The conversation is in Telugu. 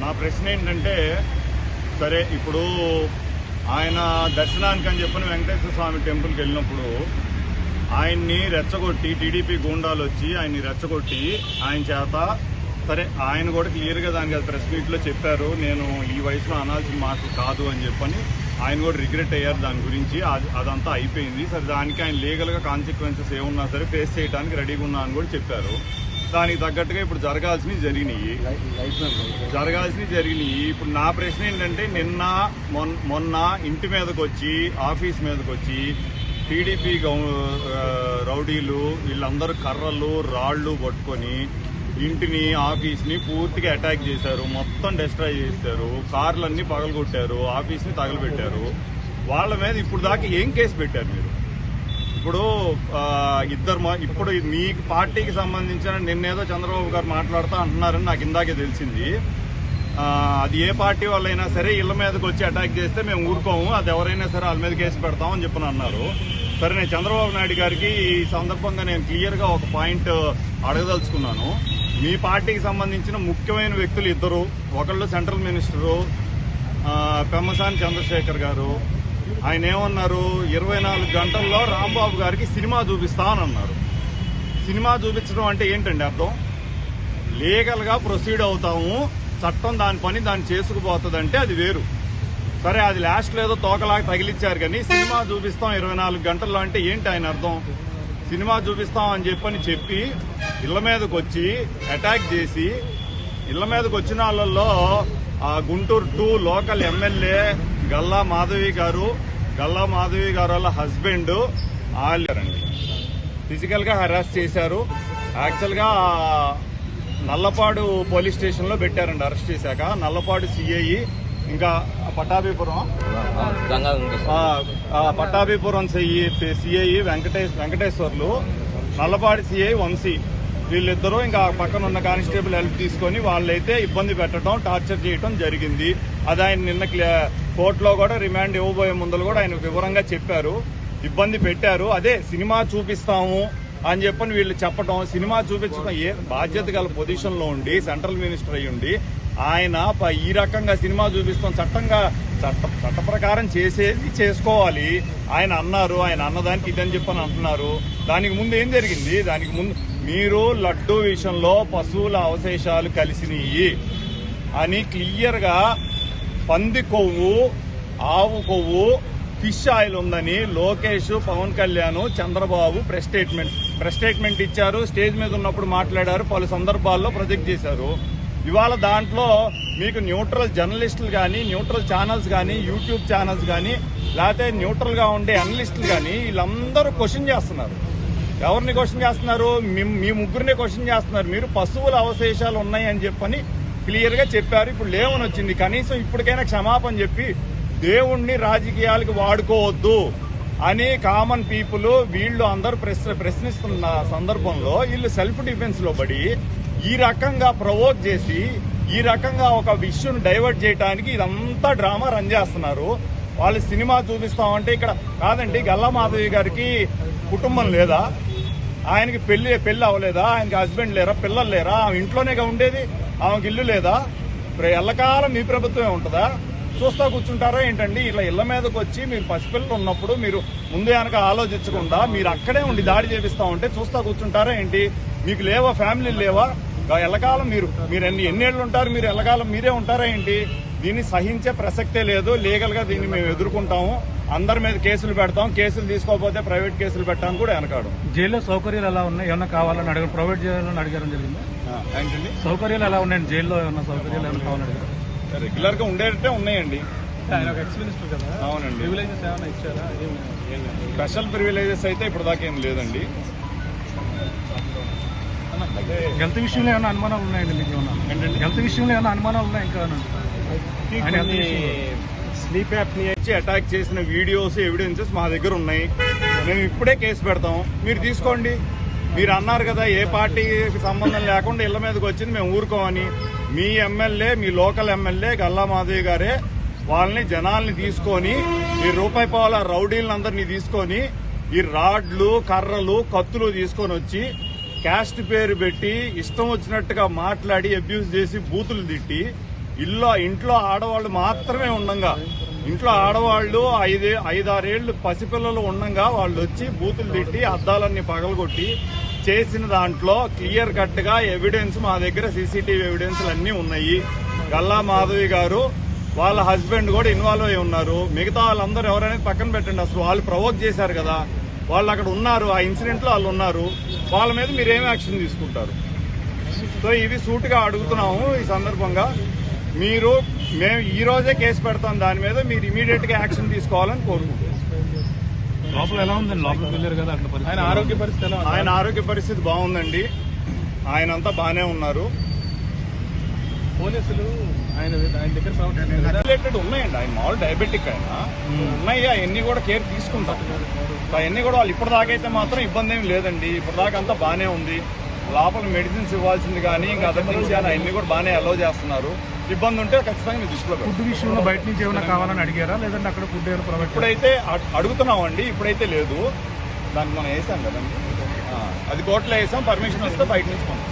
నా ప్రశ్న ఏంటంటే, సరే ఇప్పుడు ఆయన దర్శనానికి అని చెప్పిన వెంకటేశ్వర స్వామి టెంపుల్కి వెళ్ళినప్పుడు ఆయన్ని రెచ్చగొట్టి టీడీపీ గూండాలు వచ్చి ఆయన్ని రెచ్చగొట్టి ఆయన చేత, సరే ఆయన కూడా క్లియర్గా దానికి ప్రెస్ మీట్లో చెప్పారు, నేను ఈ వయసులో అనాల్సిన మాటలు కాదు అని చెప్పని ఆయన కూడా రిగ్రెట్ అయ్యారు దాని గురించి. అదంతా అయిపోయింది. సరే దానికి ఆయన లీగల్గా కాన్సిక్వెన్సెస్ ఏమున్నా సరే ఫేస్ చేయడానికి రెడీగా ఉన్నా అని కూడా చెప్పారు. దానికి తగ్గట్టుగా ఇప్పుడు జరగాల్సినవి జరిగినాయి. ఇప్పుడు నా ప్రశ్న ఏంటంటే, మొన్న ఇంటి మీదకి వచ్చి ఆఫీస్ మీదకి వచ్చి టీడీపీ రౌడీలు వీళ్ళందరూ కర్రలు రాళ్లు పట్టుకొని ఇంటిని ఆఫీస్ని పూర్తిగా అటాక్ చేశారు, మొత్తం డిస్ట్రాయ్ చేశారు, కార్లన్నీ పగలగొట్టారు, ఆఫీస్ని తగలబెట్టారు. వాళ్ళ మీద ఇప్పుడు దాకా ఏం కేసు పెట్టారు మీరు? ఇప్పుడు ఇప్పుడు మీ పార్టీకి సంబంధించిన నిన్నేదో చంద్రబాబు గారు మాట్లాడుతూ అంటున్నారని నాకు ఇందాకే తెలిసింది. అది ఏ పార్టీ వాళ్ళైనా సరే ఇళ్ల మీదకి వచ్చి అటాక్ చేస్తే మేము ఊరుకోము, అది ఎవరైనా సరే వాళ్ళ మీద కేసు పెడతామని చెప్పని అన్నారు. సరే, నేను చంద్రబాబు నాయుడు గారికి ఈ సందర్భంగా నేను క్లియర్గా ఒక పాయింట్ అడగదలుచుకున్నాను. మీ పార్టీకి సంబంధించిన ముఖ్యమైన వ్యక్తులు ఇద్దరు, ఒకళ్ళు సెంట్రల్ మినిస్టరు పెమ్మసాని చంద్రశేఖర్ గారు. ఆయన ఏమన్నారు, 24 గంటల్లో రాంబాబు గారికి సినిమా చూపిస్తానన్నారు. సినిమా చూపించడం అంటే ఏంటండి అర్థం? లీగల్గా ప్రొసీడ్ అవుతాము, చట్టం దాని పని దాన్ని చేసుకుపోతుందంటే అది వేరు. సరే, అది లాస్ట్లో ఏదో తోకలాగా తగిలిచ్చారు, కానీ సినిమా చూపిస్తాం 24 గంటల్లో అంటే ఏంటి ఆయన అర్థం? సినిమా చూపిస్తాం అని చెప్పి ఇళ్ల మీదకి వచ్చి అటాక్ చేసి, ఇళ్ల మీదకి వచ్చిన వాళ్ళల్లో గుంటూరు 2 లోకల్ ఎమ్మెల్యే గల్లా మాధవి గారు వాళ్ళ హస్బెండ్ వాళ్ళండి ఫిజికల్ గా హరాస్ చేశారు. యాక్చువల్ గా నల్లపాడు పోలీస్ స్టేషన్ లో పెట్టారండి అరెస్ట్ చేశాక. నల్లపాడు సిఐ, ఇంకా పట్టాభిపురం సిఐ వెంకటేశ్వర్లు, నల్లపాడు సిఐ వంశీ, వీళ్ళిద్దరూ ఇంకా పక్కన ఉన్న కానిస్టేబుల్ హెల్ప్ తీసుకొని వాళ్ళైతే ఇబ్బంది పెట్టడం, టార్చర్ చేయడం జరిగింది. అది ఆయన నిన్న కోర్టులో కూడా రిమాండ్ ఇవ్వబోయే ముందు కూడా ఆయన వివరంగా చెప్పారు, ఇబ్బంది పెట్టారు. అదే సినిమా చూపిస్తాము అని చెప్పని వీళ్ళు చెప్పడం, సినిమా చూపించడం ఏ బాధ్యత గల పొజిషన్ లో ఉండి సెంట్రల్ మినిస్టర్ అయ్యి ఉండి ఆయన ఈ రకంగా సినిమా చూపిస్తాం, చట్ట ప్రకారం చేసేది చేసుకోవాలి ఆయన అన్నారు. ఆయన అన్నదానికి ఇదని చెప్పని అంటున్నారు. దానికి ముందు ఏం జరిగింది? దానికి ముందు మీరు లడ్డూ విషయంలో పశువుల అవశేషాలు కలిసినవి అని క్లియర్ గా పంది కొవ్వు, ఆవు కొవ్వు, ఫిష్ ఆయిల్ ఉందని లోకేష్, పవన్ కళ్యాణ్, చంద్రబాబు ప్రెస్ స్టేట్మెంట్ ఇచ్చారు. స్టేజ్ మీద ఉన్నప్పుడు మాట్లాడారు, పలు సందర్భాల్లో ప్రొజెక్ట్ చేశారు. ఇవాళ దాంట్లో మీకు న్యూట్రల్ జర్నలిస్టులు కానీ, న్యూట్రల్ ఛానల్స్ కానీ, యూట్యూబ్ ఛానల్స్ కానీ, లేకపోతే న్యూట్రల్ గా ఉండే అనలిస్టులు కానీ వీళ్ళందరూ క్వశ్చన్ చేస్తున్నారు. ఎవరిని క్వశ్చన్ చేస్తున్నారు? మీ ముగ్గురినే క్వశ్చన్ చేస్తున్నారు. మీరు పశువుల అవశేషాలు ఉన్నాయని చెప్పని క్లియర్ గా చెప్పారు. ఇప్పుడు లేవని వచ్చింది. కనీసం ఇప్పటికైనా క్షమాపణ చెప్పి దేవుణ్ణి రాజకీయాలకు వాడుకోవద్దు అని కామన్ పీపుల్ వీళ్ళు అందరూ ప్రశ్నిస్తున్న సందర్భంలో వీళ్ళు సెల్ఫ్ డిఫెన్స్ లో పడి ఈ రకంగా ప్రవోక్ చేసి ఈ రకంగా ఒక ఇష్యూను డైవర్ట్ చేయడానికి ఇదంతా డ్రామా రన్ చేస్తున్నారు. వాళ్ళు సినిమా చూపిస్తామంటే ఇక్కడ కాదండి, గల్లా మాధవి గారికి కుటుంబం లేదా? ఆయనకి పెళ్లి అవ్వలేదా? ఆయనకి హస్బెండ్ లేరా? పిల్లలు లేరా? ఆమె ఇంట్లోనేగా ఉండేది, ఆమెకి ఇల్లు లేదా? ఎల్లకాలం మీ ప్రభుత్వమే ఉంటుందా? చూస్తా కూర్చుంటారా ఏంటండి? ఇట్లా ఇళ్ల మీదకి వచ్చి మీరు పసిపిల్లలు ఉన్నప్పుడు మీరు ముందు వెనక ఆలోచించకుండా మీరు అక్కడే ఉండి దాడి చేపిస్తా ఉంటే చూస్తా కూర్చుంటారా ఏంటి? మీకు లేవా? ఫ్యామిలీలు లేవా? ఎల్లకాలం మీరు ఎన్నేళ్లు ఉంటారు? మీరు ఎల్లకాలం మీరే ఉంటారా ఏంటి? దీన్ని సహించే ప్రసక్తే లేదు. లీగల్ గా దీన్ని మేము ఎదుర్కొంటాము. అందరి మీద కేసులు పెడతాం. కేసులు తీసుకోకపోతే ప్రైవేట్ కేసులు పెట్టడానికి కూడా వెనకాడు. జైల్లో సౌకర్యాలు ఎలా ఉన్నాయి? ఏమన్నా కావాలని అడగారు? ప్రైవేట్ జైల్లో అడిగారని జరిగింది ఏంటండి? సౌకర్యాలు ఎలా ఉన్నాయండి జైల్లో? ఏమన్నా సౌకర్యాలు ఏమైనా కావాలని అడిగారు? రెగ్యులర్ గా ఉండేటట్టే ఉన్నాయండి. ఆయన ఒక ఎక్స్ మినిస్టర్ కదా. అవునండి. ప్రివిలేజెస్ ఏమైనా ఇచ్చారా? స్పెషల్ ప్రివిలేజెస్ అయితే ఇప్పుడు దాకా ఏం లేదండి. హెల్త్ విషయంలో ఏమైనా అనుమానాలు ఉన్నాయండి మీకు? ఏమన్నా హెల్త్ విషయంలో ఏమైనా అనుమానాలు ఉన్నాయి? ఇంకా స్లీప్ యాప్ని ఇచ్చి అటాక్ చేసిన వీడియోస్, ఎవిడెన్సెస్ మా దగ్గర ఉన్నాయి. మేము ఇప్పుడే కేసు పెడతాం, మీరు తీసుకోండి. మీరు అన్నారు కదా ఏ పార్టీకి సంబంధం లేకుండా ఇళ్ల మీదకి వచ్చింది మేము ఊరుకోమని. మీ ఎమ్మెల్యే, మీ లోకల్ ఎమ్మెల్యే గల్లా మాధవి గారే వాళ్ళని జనాల్ని తీసుకొని ఈ రూపాయి పావుల రౌడీలందరినీ తీసుకొని ఈ రాడ్లు, కర్రలు, కత్తులు తీసుకొని వచ్చి క్యాస్ట్ పేరు పెట్టి ఇష్టం వచ్చినట్టుగా మాట్లాడి అబ్యూజ్ చేసి బూతులు తిట్టి ఇంట్లో ఆడవాళ్ళు మాత్రమే ఉండంగా, ఇంట్లో ఆడవాళ్ళు 5-6 పసిపిల్లలు ఉండంగా వాళ్ళు వచ్చి బూతులు తిట్టి అద్దాలన్నీ పగలగొట్టి చేసిన దాంట్లో క్లియర్ కట్ గా ఎవిడెన్స్ మా దగ్గర సీసీటీవీ ఎవిడెన్స్లు అన్నీ ఉన్నాయి. గల్లా మాధవి గారు వాళ్ళ హస్బెండ్ కూడా ఇన్వాల్వ్ అయి ఉన్నారు. మిగతా వాళ్ళందరూ ఎవరైనా పక్కన పెట్టండి, అసలు వాళ్ళు ప్రవోక్ చేశారు కదా, వాళ్ళు అక్కడ ఉన్నారు, ఆ ఇన్సిడెంట్ లో వాళ్ళు ఉన్నారు. వాళ్ళ మీద మీరు ఏం యాక్షన్ తీసుకుంటారు? సో ఇవి సూటిగా అడుగుతున్నాము. ఈ సందర్భంగా మేము ఈ రోజే కేసు పెడతాం, దాని మీద మీరు ఇమీడియట్ గా యాక్షన్ తీసుకోవాలని కోరుకుంటున్నాం. లోపల ఎలా ఉందండి? లోపలికి వెళ్ళారు కదా, అట్లా ఆయన ఆరోగ్య పరిస్థితి ఎలా ఉంది? ఆయన ఆరోగ్య పరిస్థితి బాగుందండి, ఆయనంతా బాగానే ఉన్నారు. పోలీసులు ఆయన దగ్గర రిలేటెడ్ ఉన్నాయండి, ఆయన మామూలు డయాబెటిక్ ఆయన ఉన్నాయి, అవన్నీ కూడా కేర్ తీసుకుంటాం. అవన్నీ కూడా వాళ్ళు ఇప్పటిదాకైతే మాత్రం ఇబ్బంది ఏమి లేదండి, ఇప్పటిదాకా అంతా బాగానే ఉంది. లోపల మెడిసిన్స్ ఇవ్వాల్సింది కానీ ఇంకా అదర్ థింగ్స్ కానీ అవన్నీ కూడా బాగానే అలౌ చేస్తున్నారు. ఇబ్బంది ఉంటే ఖచ్చితంగా మీరు దృష్టిలో ఫుడ్ విషయంలో బయట నుంచి ఏమైనా కావాలని అడిగారా, లేదంటే అక్కడ ఫుడ్ ఏమైనా ప్రొవైడ్? ఇప్పుడైతే అడుగుతున్నామండి, ఇప్పుడైతే లేదు. దానికి మనం వేసాం కదండి, అది కోర్టులో వేసాం, పర్మిషన్ వస్తే బయట నుంచి మనం